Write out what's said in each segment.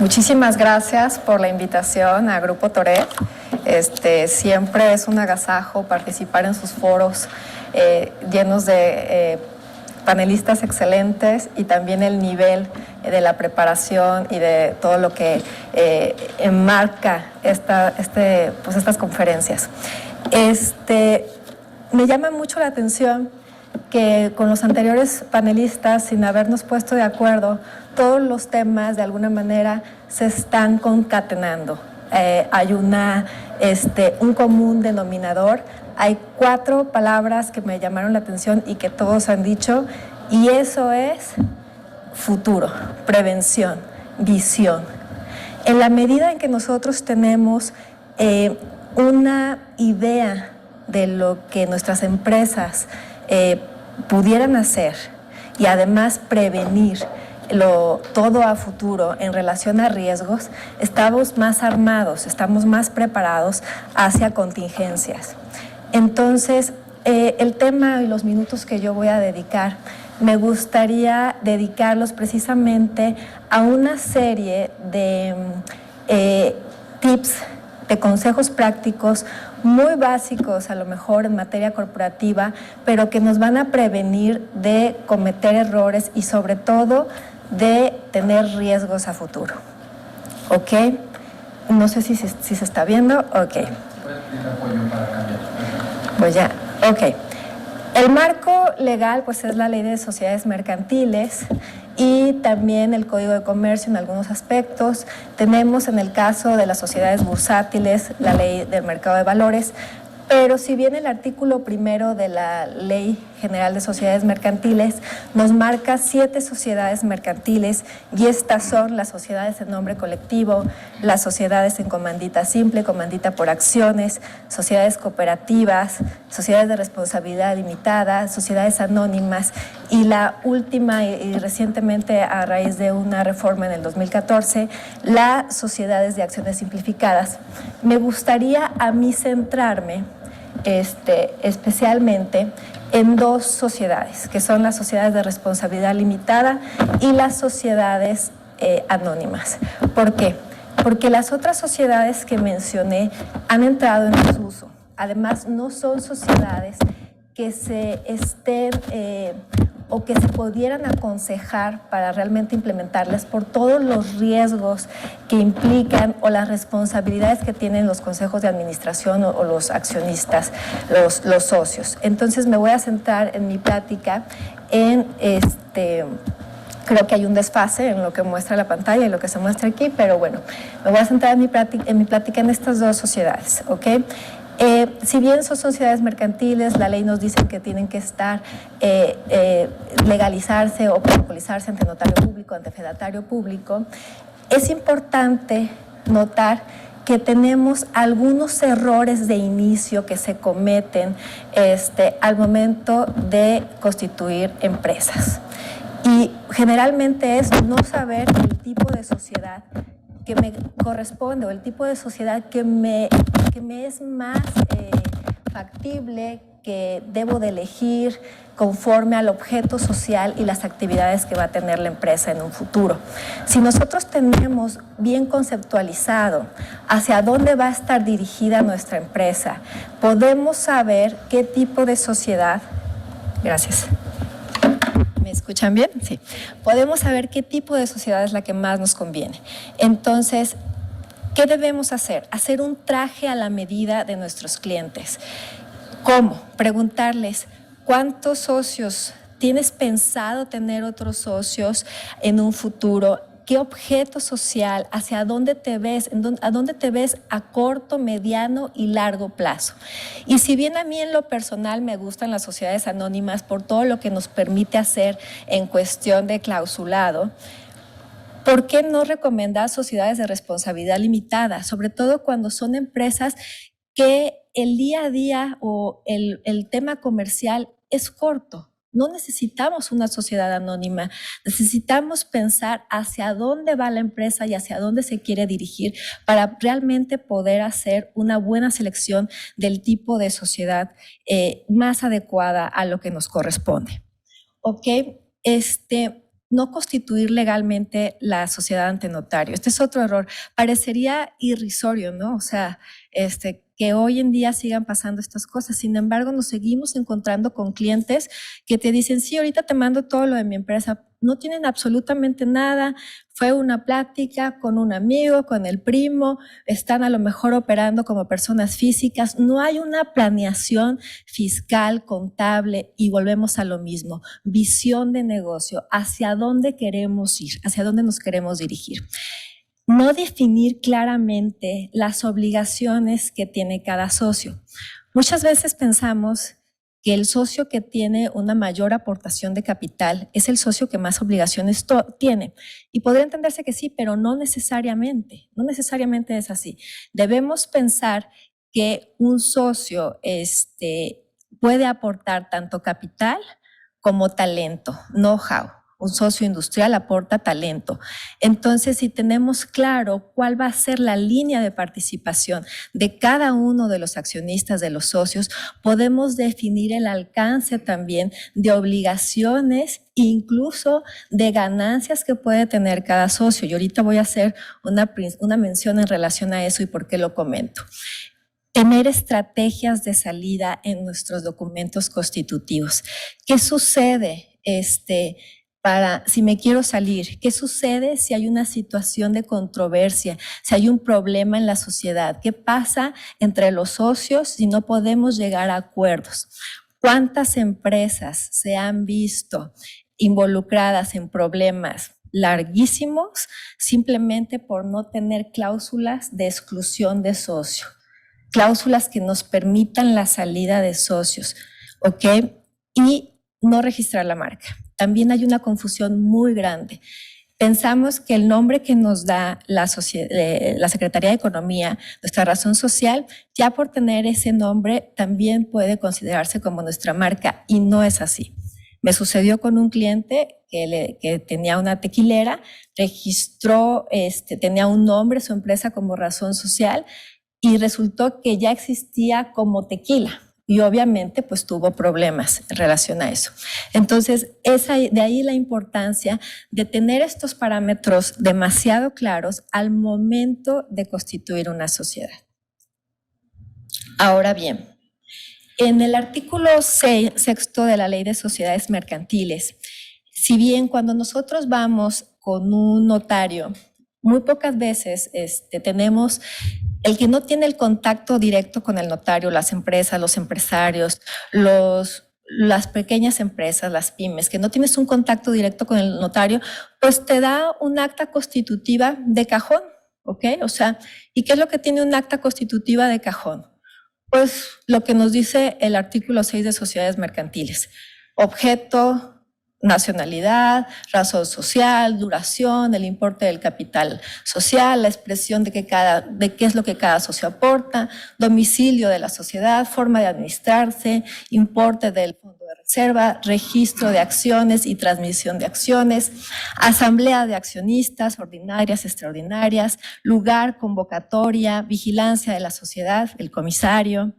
Muchísimas gracias por la invitación a Grupo Toret. Siempre es un agasajo participar en sus foros llenos de panelistas excelentes y también el nivel de la preparación y de todo lo que enmarca estas conferencias. Me llama mucho la atención que con los anteriores panelistas, sin habernos puesto de acuerdo, todos los temas de alguna manera se están concatenando. Hay un común denominador. Hay 4 palabras que me llamaron la atención y que todos han dicho, y eso es futuro, prevención, visión. En la medida en que nosotros tenemos una idea de lo que nuestras empresas pudieran hacer y además prevenir todo a futuro en relación a riesgos, estamos más armados, estamos más preparados hacia contingencias. Entonces, el tema y los minutos que yo voy a dedicar, me gustaría dedicarlos precisamente a una serie de tips, de consejos prácticos muy básicos a lo mejor en materia corporativa, pero que nos van a prevenir de cometer errores y sobre todo de tener riesgos a futuro. ¿Ok? No sé si se está viendo. Ok. Pues ya, ok. El marco legal pues es la Ley de Sociedades Mercantiles y también el Código de Comercio en algunos aspectos. Tenemos en el caso de las sociedades bursátiles la Ley del Mercado de Valores, pero si bien el artículo primero de la Ley General de Sociedades Mercantiles nos marca 7 sociedades mercantiles, y estas son las sociedades en nombre colectivo, las sociedades en comandita simple, comandita por acciones, sociedades cooperativas, sociedades de responsabilidad limitada, sociedades anónimas, y la última y recientemente a raíz de una reforma en el 2014, las sociedades de acciones simplificadas. Me gustaría a mí centrarme especialmente en 2 sociedades, que son las sociedades de responsabilidad limitada y las sociedades anónimas. ¿Por qué? Porque las otras sociedades que mencioné han entrado en desuso. Además, no son sociedades que se estén o que se pudieran aconsejar para realmente implementarlas por todos los riesgos que implican o las responsabilidades que tienen los consejos de administración o los accionistas, los socios. Entonces me voy a centrar en mi plática en creo que hay un desfase en lo que muestra la pantalla y lo que se muestra aquí, pero bueno, me voy a centrar en mi plática en estas 2 sociedades, ¿ok? Si bien son sociedades mercantiles, la ley nos dice que tienen que estar, legalizarse o protocolizarse ante notario público, ante fedatario público. Es importante notar que tenemos algunos errores de inicio que se cometen al momento de constituir empresas. Y generalmente es no saber el tipo de sociedad que me corresponde o el tipo de sociedad que me es más factible, que debo de elegir conforme al objeto social y las actividades que va a tener la empresa en un futuro. Si nosotros tenemos bien conceptualizado hacia dónde va a estar dirigida nuestra empresa, podemos saber qué tipo de sociedad, gracias. ¿Me escuchan bien? Sí. Podemos saber qué tipo de sociedad es la que más nos conviene. Entonces, ¿qué debemos hacer? Hacer un traje a la medida de nuestros clientes. ¿Cómo? Preguntarles, ¿cuántos socios tienes pensado tener otros socios en un futuro? ¿Qué objeto social, hacia dónde te ves, a dónde te ves a corto, mediano y largo plazo? Y si bien a mí en lo personal me gustan las sociedades anónimas por todo lo que nos permite hacer en cuestión de clausulado, ¿por qué no recomendar sociedades de responsabilidad limitada? Sobre todo cuando son empresas que el día a día o el tema comercial es corto. No necesitamos una sociedad anónima, necesitamos pensar hacia dónde va la empresa y hacia dónde se quiere dirigir para realmente poder hacer una buena selección del tipo de sociedad más adecuada a lo que nos corresponde. ¿Ok? no constituir legalmente la sociedad ante notario. Este es otro error. Parecería irrisorio, ¿no? O sea, que hoy en día sigan pasando estas cosas. Sin embargo, nos seguimos encontrando con clientes que te dicen, sí, ahorita te mando todo lo de mi empresa. No tienen absolutamente nada. Fue una plática con un amigo, con el primo, están a lo mejor operando como personas físicas. No hay una planeación fiscal, contable, y volvemos a lo mismo. Visión de negocio, hacia dónde queremos ir, hacia dónde nos queremos dirigir. No definir claramente las obligaciones que tiene cada socio. Muchas veces pensamos que el socio que tiene una mayor aportación de capital es el socio que más obligaciones tiene. Y podría entenderse que sí, pero no necesariamente es así. Debemos pensar que un socio puede aportar tanto capital como talento, know-how. Un socio industrial aporta talento. Entonces, si tenemos claro cuál va a ser la línea de participación de cada uno de los accionistas, de los socios, podemos definir el alcance también de obligaciones, incluso de ganancias que puede tener cada socio. Y ahorita voy a hacer una mención en relación a eso y por qué lo comento. Tener estrategias de salida en nuestros documentos constitutivos. ¿Qué sucede? Si me quiero salir, ¿qué sucede si hay una situación de controversia, si hay un problema en la sociedad? ¿Qué pasa entre los socios si no podemos llegar a acuerdos? ¿Cuántas empresas se han visto involucradas en problemas larguísimos simplemente por no tener cláusulas de exclusión de socio? Cláusulas que nos permitan la salida de socios, ¿ok? Y no registrar la marca. También hay una confusión muy grande. Pensamos que el nombre que nos da la Secretaría de Economía, nuestra razón social, ya por tener ese nombre también puede considerarse como nuestra marca, y no es así. Me sucedió con un cliente que tenía una tequilera, registró, tenía un nombre, su empresa como razón social, y resultó que ya existía como tequila. Y obviamente pues tuvo problemas en relación a eso. Entonces, de ahí la importancia de tener estos parámetros demasiado claros al momento de constituir una sociedad. Ahora bien, en el artículo 6º de la Ley de Sociedades Mercantiles, si bien cuando nosotros vamos con un notario, muy pocas veces tenemos el que no tiene el contacto directo con el notario, las empresas, los empresarios, las pequeñas empresas, las pymes, que no tienes un contacto directo con el notario, pues te da un acta constitutiva de cajón, ¿ok? O sea, ¿y qué es lo que tiene un acta constitutiva de cajón? Pues lo que nos dice el artículo 6 de Sociedades Mercantiles: objeto, nacionalidad, razón social, duración, el importe del capital social, la expresión de qué es lo que cada socio aporta, domicilio de la sociedad, forma de administrarse, importe del fondo de reserva, registro de acciones y transmisión de acciones, asamblea de accionistas, ordinarias, extraordinarias, lugar, convocatoria, vigilancia de la sociedad, el comisario,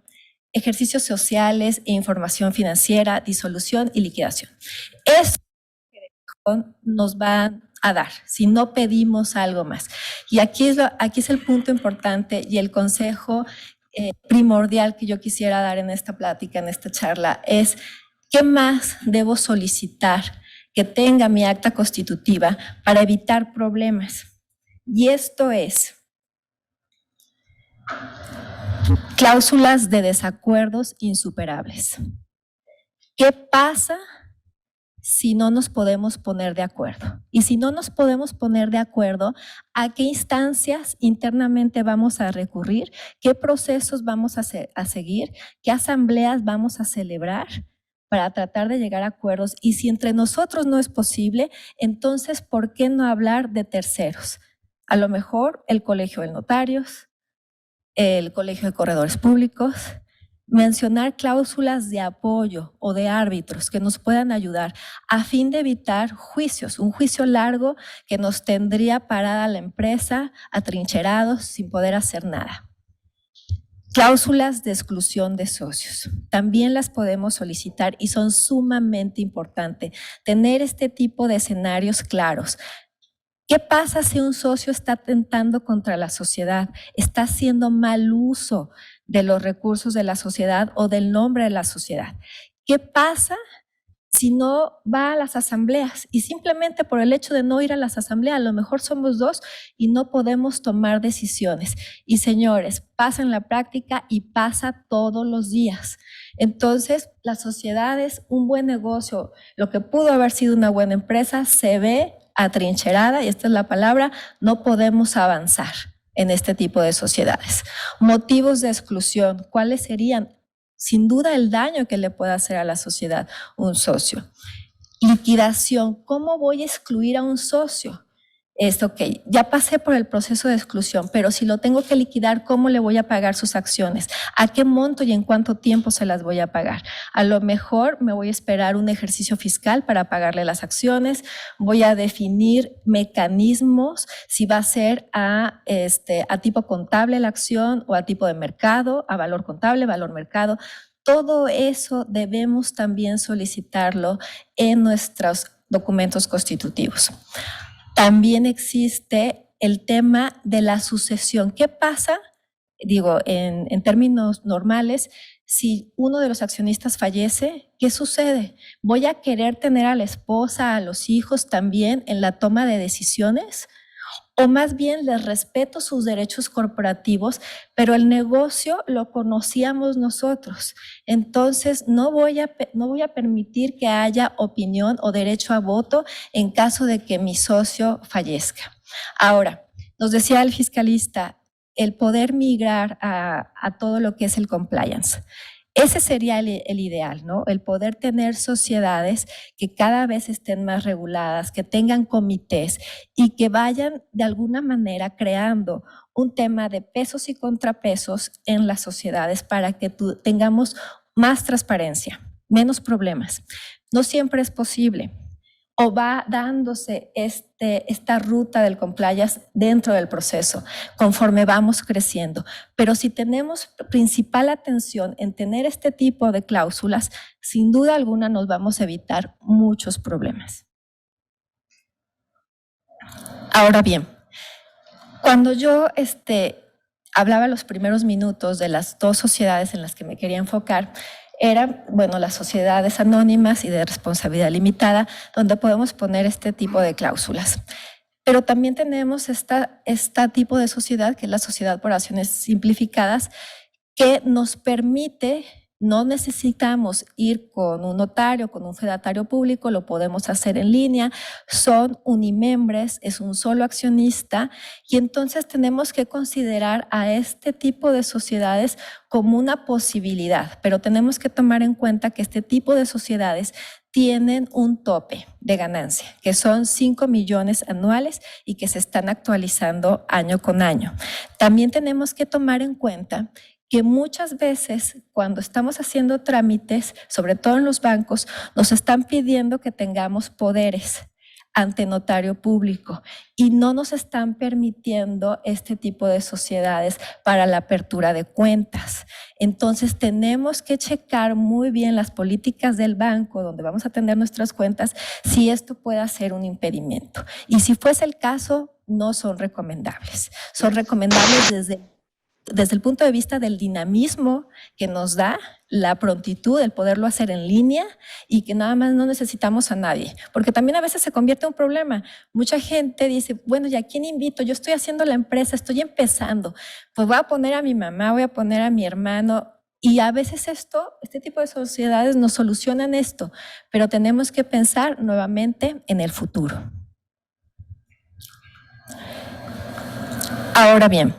ejercicios sociales e información financiera, disolución y liquidación. Eso nos va a dar si no pedimos algo más. Y aquí es el punto importante y el consejo primordial que yo quisiera dar en esta plática, en esta charla, es: ¿qué más debo solicitar que tenga mi acta constitutiva para evitar problemas? Y esto es cláusulas de desacuerdos insuperables. ¿Qué pasa si no nos podemos poner de acuerdo? Y si no nos podemos poner de acuerdo, ¿a qué instancias internamente vamos a recurrir? ¿Qué procesos vamos a seguir? ¿Qué asambleas vamos a celebrar para tratar de llegar a acuerdos? Y si entre nosotros no es posible, entonces, ¿por qué no hablar de terceros? A lo mejor el Colegio de Notarios, el Colegio de Corredores Públicos, mencionar cláusulas de apoyo o de árbitros que nos puedan ayudar a fin de evitar juicios, un juicio largo que nos tendría parada la empresa, atrincherados, sin poder hacer nada. Cláusulas de exclusión de socios. También las podemos solicitar y son sumamente importantes. Tener este tipo de escenarios claros. ¿Qué pasa si un socio está atentando contra la sociedad? Está haciendo mal uso de los recursos de la sociedad o del nombre de la sociedad. ¿Qué pasa si no va a las asambleas? Y simplemente por el hecho de no ir a las asambleas, a lo mejor somos dos y no podemos tomar decisiones. Y señores, pasa en la práctica y pasa todos los días. Entonces, la sociedad es un buen negocio. Lo que pudo haber sido una buena empresa se ve atrincherada, y esta es la palabra, no podemos avanzar en este tipo de sociedades. Motivos de exclusión, ¿cuáles serían? Sin duda el daño que le puede hacer a la sociedad un socio. Liquidación, ¿cómo voy a excluir a un socio? Ok, ya pasé por el proceso de exclusión, pero si lo tengo que liquidar, ¿cómo le voy a pagar sus acciones? ¿A qué monto y en cuánto tiempo se las voy a pagar? A lo mejor me voy a esperar un ejercicio fiscal para pagarle las acciones, voy a definir mecanismos, si va a ser a tipo contable la acción o a tipo de mercado, a valor contable, valor mercado. Todo eso debemos también solicitarlo en nuestros documentos constitutivos. También existe el tema de la sucesión. ¿Qué pasa? Digo, en términos normales, si uno de los accionistas fallece, ¿qué sucede? ¿Voy a querer tener a la esposa, a los hijos también en la toma de decisiones? O más bien les respeto sus derechos corporativos, pero el negocio lo conocíamos nosotros. Entonces, no voy a permitir que haya opinión o derecho a voto en caso de que mi socio fallezca. Ahora, nos decía el fiscalista, el poder migrar a todo lo que es el compliance. Ese sería el ideal, ¿no? El poder tener sociedades que cada vez estén más reguladas, que tengan comités y que vayan de alguna manera creando un tema de pesos y contrapesos en las sociedades para que tengamos más transparencia, menos problemas. No siempre es posible. O va dándose esta ruta del compliance dentro del proceso, conforme vamos creciendo. Pero si tenemos principal atención en tener este tipo de cláusulas, sin duda alguna nos vamos a evitar muchos problemas. Ahora bien, cuando yo hablaba los primeros minutos de las dos sociedades en las que me quería enfocar, eran, bueno, las sociedades anónimas y de responsabilidad limitada, donde podemos poner este tipo de cláusulas. Pero también tenemos este tipo de sociedad, que es la sociedad por acciones simplificadas, que nos permite, no necesitamos ir con un notario, con un fedatario público, lo podemos hacer en línea, son unimembres, es un solo accionista, y entonces tenemos que considerar a este tipo de sociedades como una posibilidad, pero tenemos que tomar en cuenta que este tipo de sociedades tienen un tope de ganancia, que son 5 millones anuales y que se están actualizando año con año. También tenemos que tomar en cuenta que muchas veces cuando estamos haciendo trámites, sobre todo en los bancos, nos están pidiendo que tengamos poderes ante notario público y no nos están permitiendo este tipo de sociedades para la apertura de cuentas. Entonces tenemos que checar muy bien las políticas del banco donde vamos a tener nuestras cuentas, si esto puede ser un impedimento. Y si fuese el caso, no son recomendables. Son recomendables desde el punto de vista del dinamismo que nos da la prontitud, el poderlo hacer en línea y que nada más no necesitamos a nadie, porque también a veces se convierte en un problema. Mucha gente dice, bueno, ¿y a quién invito? Yo estoy haciendo la empresa, estoy empezando, pues voy a poner a mi mamá, voy a poner a mi hermano, y a veces este tipo de sociedades nos solucionan esto, pero tenemos que pensar nuevamente en el futuro. Ahora bien,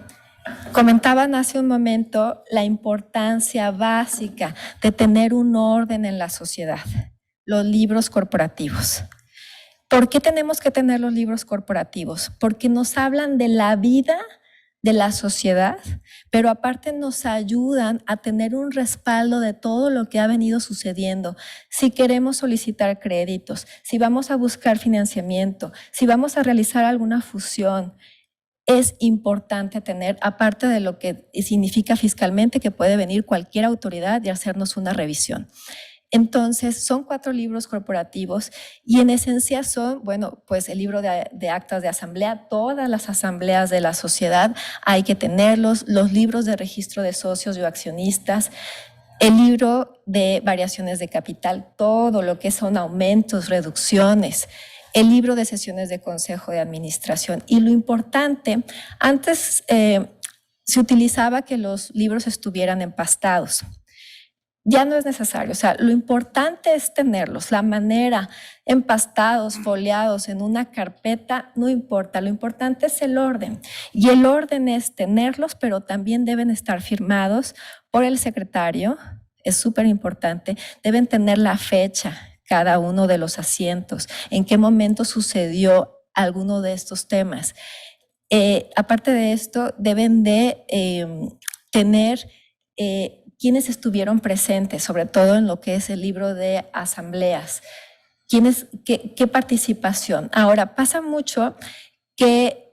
comentaban hace un momento la importancia básica de tener un orden en la sociedad, los libros corporativos. ¿Por qué tenemos que tener los libros corporativos? Porque nos hablan de la vida de la sociedad, pero aparte nos ayudan a tener un respaldo de todo lo que ha venido sucediendo. Si queremos solicitar créditos, si vamos a buscar financiamiento, si vamos a realizar alguna fusión, es importante tener, aparte de lo que significa fiscalmente, que puede venir cualquier autoridad y hacernos una revisión. Entonces, son 4 libros corporativos y en esencia son, bueno, pues el libro de actas de asamblea, todas las asambleas de la sociedad hay que tenerlos, los libros de registro de socios y accionistas, el libro de variaciones de capital, todo lo que son aumentos, reducciones, el libro de sesiones de consejo de administración. Y lo importante, antes se utilizaba que los libros estuvieran empastados. Ya no es necesario, o sea, lo importante es tenerlos, la manera, empastados, foliados en una carpeta, no importa, lo importante es el orden. Y el orden es tenerlos, pero también deben estar firmados por el secretario, es súper importante, deben tener la fecha, cada uno de los asientos, en qué momento sucedió alguno de estos temas. Aparte de esto, deben de tener quienes estuvieron presentes, sobre todo en lo que es el libro de asambleas, qué participación. Ahora, pasa mucho que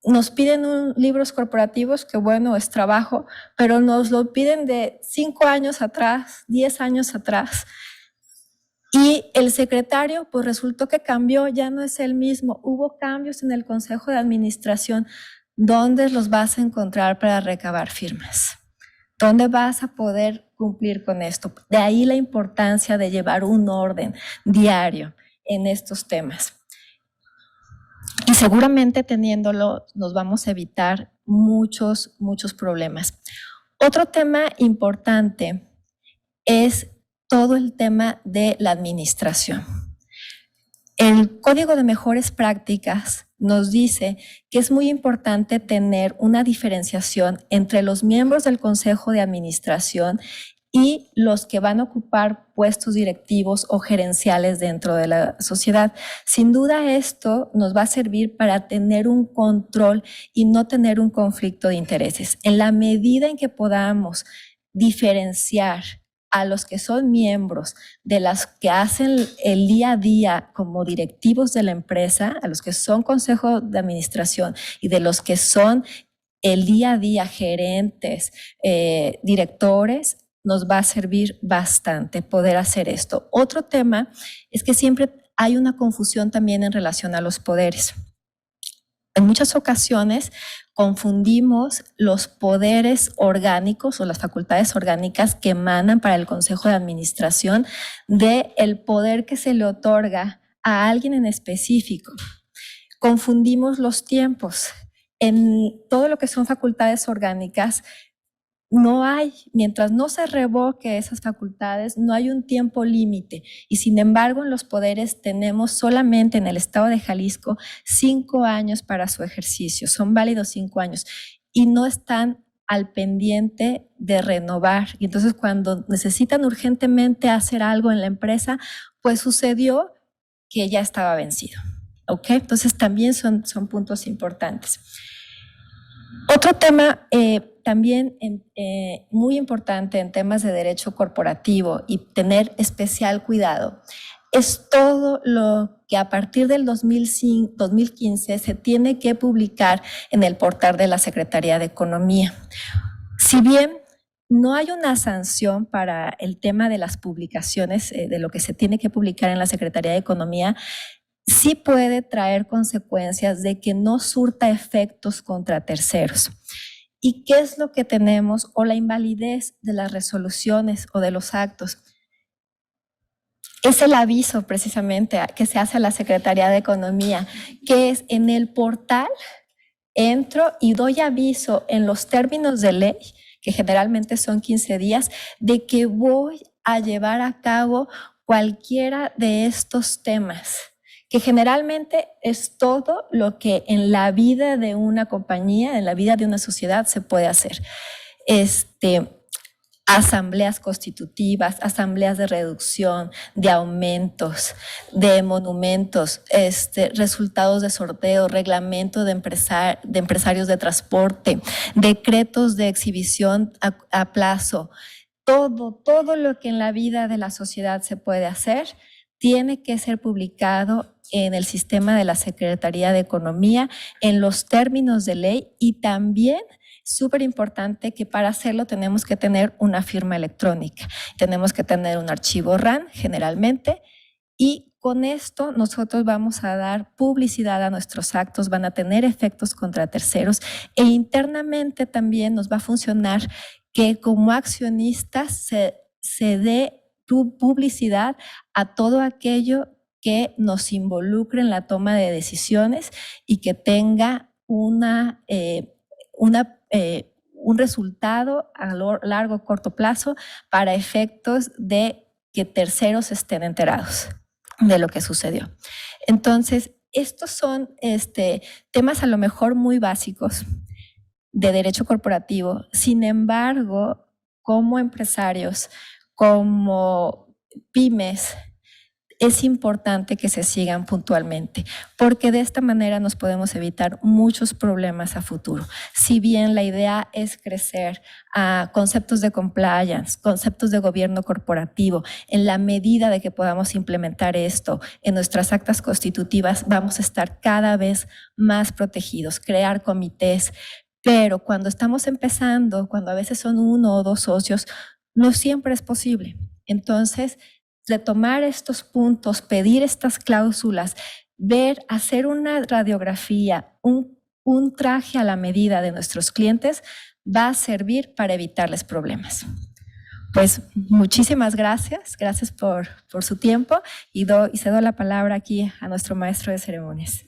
nos piden libros corporativos, que bueno, es trabajo, pero nos lo piden de 5 años atrás, 10 años atrás. Y el secretario, pues resultó que cambió, ya no es el mismo. Hubo cambios en el Consejo de Administración. ¿Dónde los vas a encontrar para recabar firmas? ¿Dónde vas a poder cumplir con esto? De ahí la importancia de llevar un orden diario en estos temas. Y seguramente teniéndolo nos vamos a evitar muchos problemas. Otro tema importante es todo el tema de la administración. El Código de Mejores Prácticas nos dice que es muy importante tener una diferenciación entre los miembros del Consejo de Administración y los que van a ocupar puestos directivos o gerenciales dentro de la sociedad. Sin duda esto nos va a servir para tener un control y no tener un conflicto de intereses. En la medida en que podamos diferenciar a los que son miembros de las que hacen el día a día como directivos de la empresa, a los que son consejo de administración y de los que son el día a día gerentes, directores, nos va a servir bastante poder hacer esto. Otro tema es que siempre hay una confusión también en relación a los poderes. En muchas ocasiones confundimos los poderes orgánicos o las facultades orgánicas que emanan para el Consejo de Administración del poder que se le otorga a alguien en específico. Confundimos los tiempos. En todo lo que son facultades orgánicas, no hay, mientras no se revoque esas facultades, no hay un tiempo límite. Y sin embargo, en los poderes tenemos solamente en el estado de Jalisco 5 años para su ejercicio. Son válidos 5 años y no están al pendiente de renovar. Y entonces cuando necesitan urgentemente hacer algo en la empresa, pues sucedió que ya estaba vencido. ¿Ok? Entonces también son puntos importantes. Otro tema también muy importante en temas de derecho corporativo y tener especial cuidado es todo lo que a partir del 2015 se tiene que publicar en el portal de la Secretaría de Economía. Si bien no hay una sanción para el tema de las publicaciones, de lo que se tiene que publicar en la Secretaría de Economía, sí puede traer consecuencias de que no surta efectos contra terceros. ¿Y qué es lo que tenemos? O la invalidez de las resoluciones o de los actos. Es el aviso precisamente que se hace a la Secretaría de Economía, que es en el portal, entro y doy aviso en los términos de ley, que generalmente son 15 días, de que voy a llevar a cabo cualquiera de estos temas, que generalmente es todo lo que en la vida de una compañía, en la vida de una sociedad se puede hacer. Asambleas constitutivas, asambleas de reducción, de aumentos, de monumentos, resultados de sorteo, reglamento de empresarios de transporte, decretos de exhibición a plazo, todo lo que en la vida de la sociedad se puede hacer tiene que ser publicado en el sistema de la Secretaría de Economía, en los términos de ley, y también súper importante que para hacerlo tenemos que tener una firma electrónica, tenemos que tener un archivo RAN generalmente, y con esto nosotros vamos a dar publicidad a nuestros actos, van a tener efectos contra terceros, e internamente también nos va a funcionar que como accionistas se dé publicidad a todo aquello que nos involucre en la toma de decisiones y que tenga un resultado a largo o corto plazo para efectos de que terceros estén enterados de lo que sucedió. Entonces, estos son temas a lo mejor muy básicos de derecho corporativo. Sin embargo, como empresarios, como pymes, es importante que se sigan puntualmente, porque de esta manera nos podemos evitar muchos problemas a futuro. Si bien la idea es crecer a conceptos de compliance, conceptos de gobierno corporativo, en la medida de que podamos implementar esto en nuestras actas constitutivas, vamos a estar cada vez más protegidos, crear comités. Pero cuando estamos empezando, cuando a veces son 1 o 2 socios, no siempre es posible. Entonces, retomar estos puntos, pedir estas cláusulas, hacer una radiografía, un traje a la medida de nuestros clientes, va a servir para evitarles problemas. Pues muchísimas gracias por su tiempo, y cedo la palabra aquí a nuestro maestro de ceremonias.